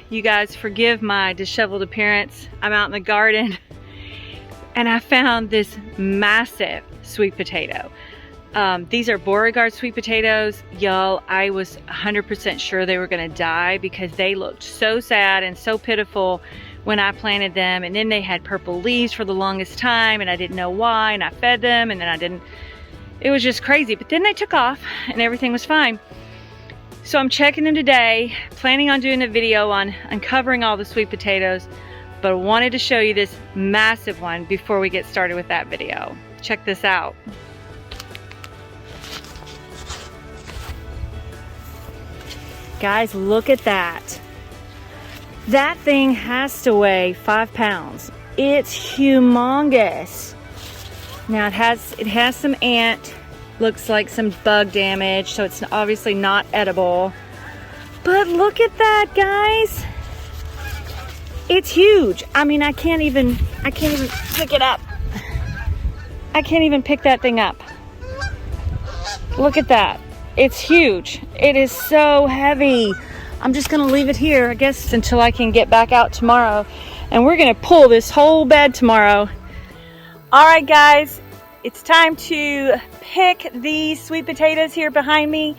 You guys forgive my disheveled appearance. I'm out in the garden and I found this massive sweet potato. These are Beauregard sweet potatoes. Y'all, I was 100% sure they were gonna die because they looked so sad and so pitiful when I planted them, and then they had purple leaves for the longest time and I didn't know why, and I fed them and then I didn't. It was just crazy, but then they took off and everything was fine. So I'm checking them today, planning on doing a video on uncovering all the sweet potatoes, but I wanted to show you this massive one before we get started with that video. Check this out. Guys, look at that. That thing has to weigh 5 pounds. It's humongous. Now it has some ant, looks like some bug damage, so it's obviously not edible. But look at that, guys. It's huge. I mean, I can't even pick it up. I can't even pick that thing up. Look at that. It's huge. It is so heavy. I'm just gonna leave it here, I guess, until I can get back out tomorrow. And we're gonna pull this whole bed tomorrow. All right, guys, it's time to pick these sweet potatoes here behind me.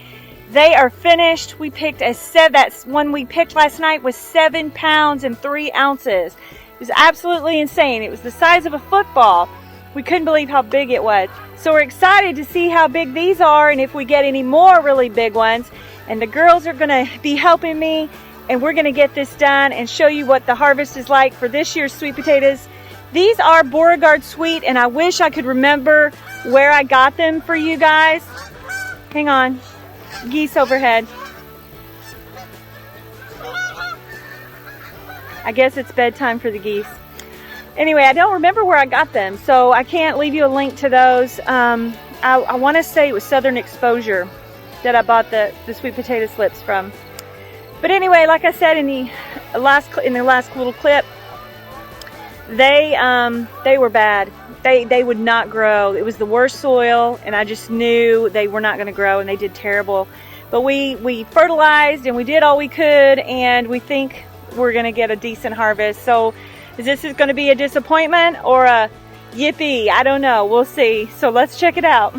They are finished. We picked that one we picked last night was 7 pounds and 3 ounces. It was absolutely insane. It was the size of a football. We couldn't believe how big it was. So we're excited to see how big these are and if we get any more really big ones. And the girls are gonna be helping me, and we're gonna get this done and show you what the harvest is like for this year's sweet potatoes. These are Beauregard sweet, and I wish I could remember where I got them for you guys. Hang on, geese overhead. I guess it's bedtime for the geese. Anyway, I don't remember where I got them, so I can't leave you a link to those. I wanna say it was Southern Exposure that I bought the sweet potato slips from. But anyway, like I said in the last little clip, they were bad. They would not grow. It was the worst soil, and I just knew they were not going to grow, and they did terrible. But we fertilized and we did all we could, and we think we're going to get a decent harvest. So is this going to be a disappointment or a yippee? I don't know. We'll see. So let's check it out.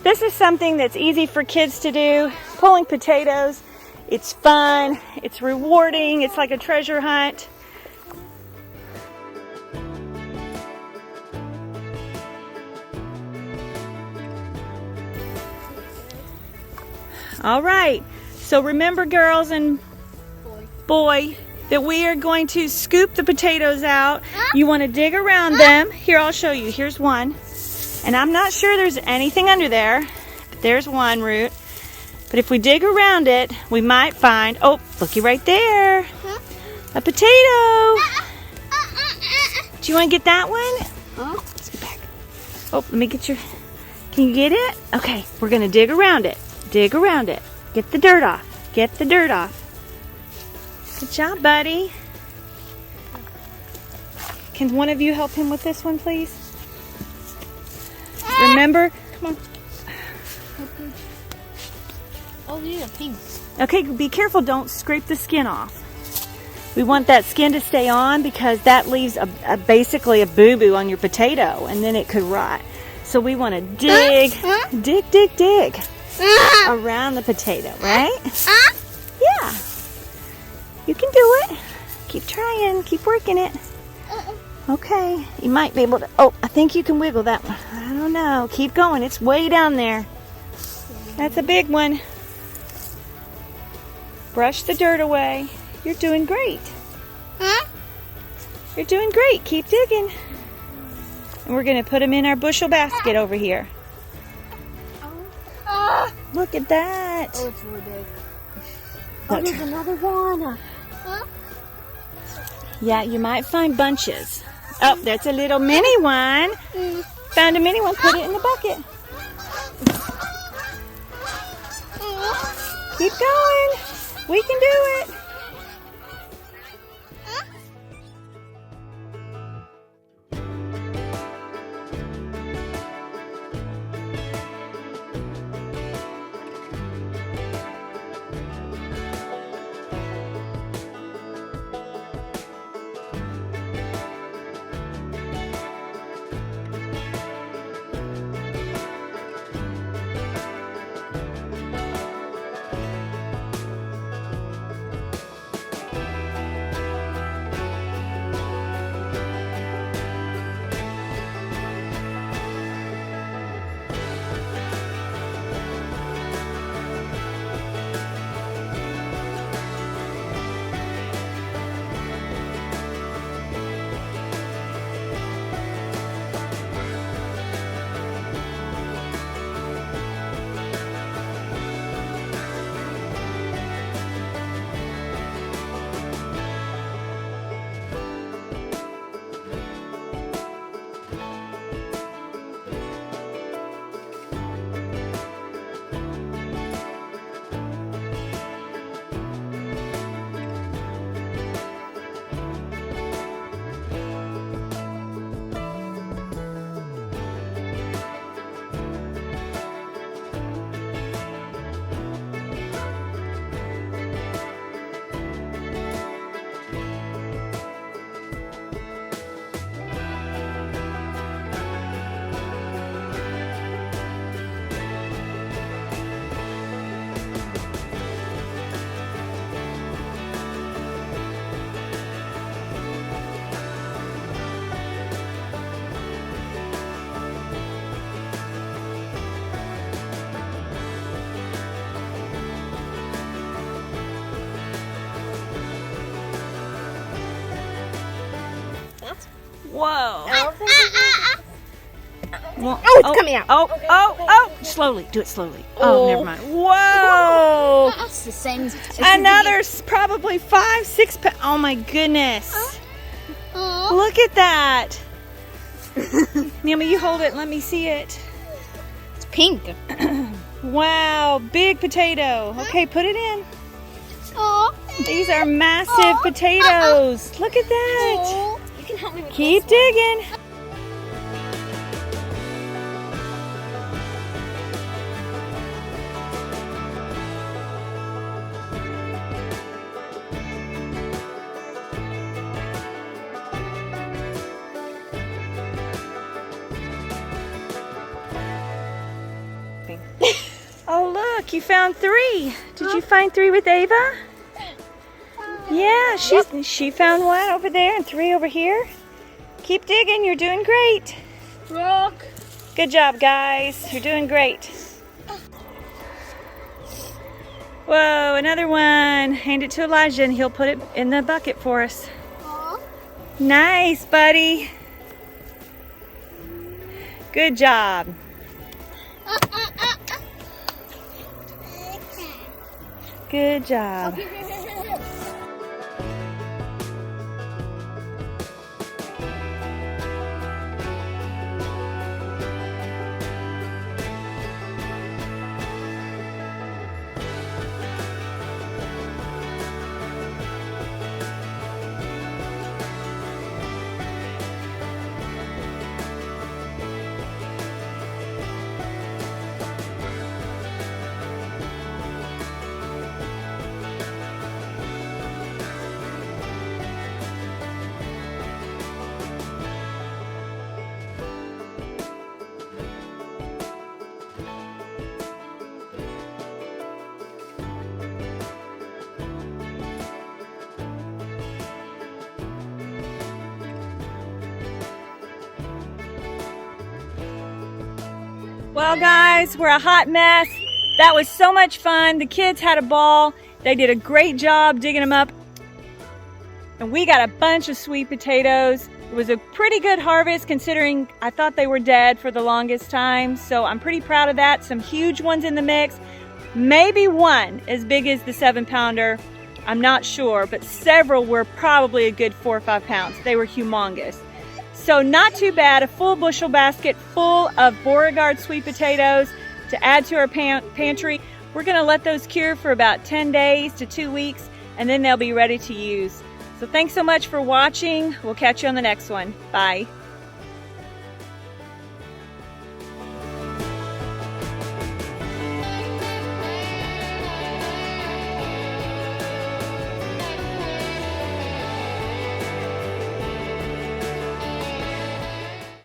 This is something that's easy for kids to do, pulling potatoes. It's fun, it's rewarding, it's like a treasure hunt. All right, so remember, girls and boy, that we are going to scoop the potatoes out. You want to dig around them. Here, I'll show you. Here's one. And I'm not sure there's anything under there, but there's one root. But if we dig around it, we might find, oh, looky right there, a potato. Do you want to get that one? Let's get back. Oh, let me get your, can you get it? Okay, we're going to dig around it. Dig around it. Get the dirt off. Get the dirt off. Good job, buddy. Can one of you help him with this one, please? Remember? Come on. Oh yeah, pink. Okay, be careful. Don't scrape the skin off. We want that skin to stay on because that leaves basically a boo-boo on your potato, and then it could rot. So we want to dig around the potato, right? Yeah. You can do it. Keep trying. Keep working it. Okay. You might be able to. Oh, I think you can wiggle that one. I don't know. Keep going. It's way down there. That's a big one. Brush the dirt away. You're doing great. You're doing great. Keep digging. And we're going to put them in our bushel basket over here. Look at that. Oh, it's really big. Look. There's another one. Yeah, you might find bunches. Oh, that's a little mini one. Found a mini one. Put it in the bucket. Keep going. We can do it. Whoa. Oh, it's coming out. Oh. Slowly. Do it slowly. Oh, never mind. Whoa. It's the same. Another probably 5, 6 pounds. Oh, my goodness. Look at that. Naomi, you hold it and let me see it. It's pink. Wow. Big potato. Okay, put it in. Oh. These are massive potatoes. Look at that. You can help me with Keep this one. digging. Oh, look, you found 3. Did you find 3 with Ava? Yeah, she found 1 over there and 3 over here. Keep digging, you're doing great. Rock. Good job, guys. You're doing great. Whoa, another one. Hand it to Elijah and he'll put it in the bucket for us. Nice, buddy. Good job. Good job. Well, guys, we're a hot mess. That was so much fun. The kids had a ball. They did a great job digging them up. And we got a bunch of sweet potatoes. It was a pretty good harvest considering I thought they were dead for the longest time. So I'm pretty proud of that. Some huge ones in the mix. Maybe one as big as the 7-pounder. I'm not sure, but several were probably a good 4 or 5 pounds. They were humongous. So not too bad. A full bushel basket full of Beauregard sweet potatoes to add to our pantry. We're gonna let those cure for about 10 days to 2 weeks, and then they'll be ready to use. So thanks so much for watching. We'll catch you on the next one. Bye.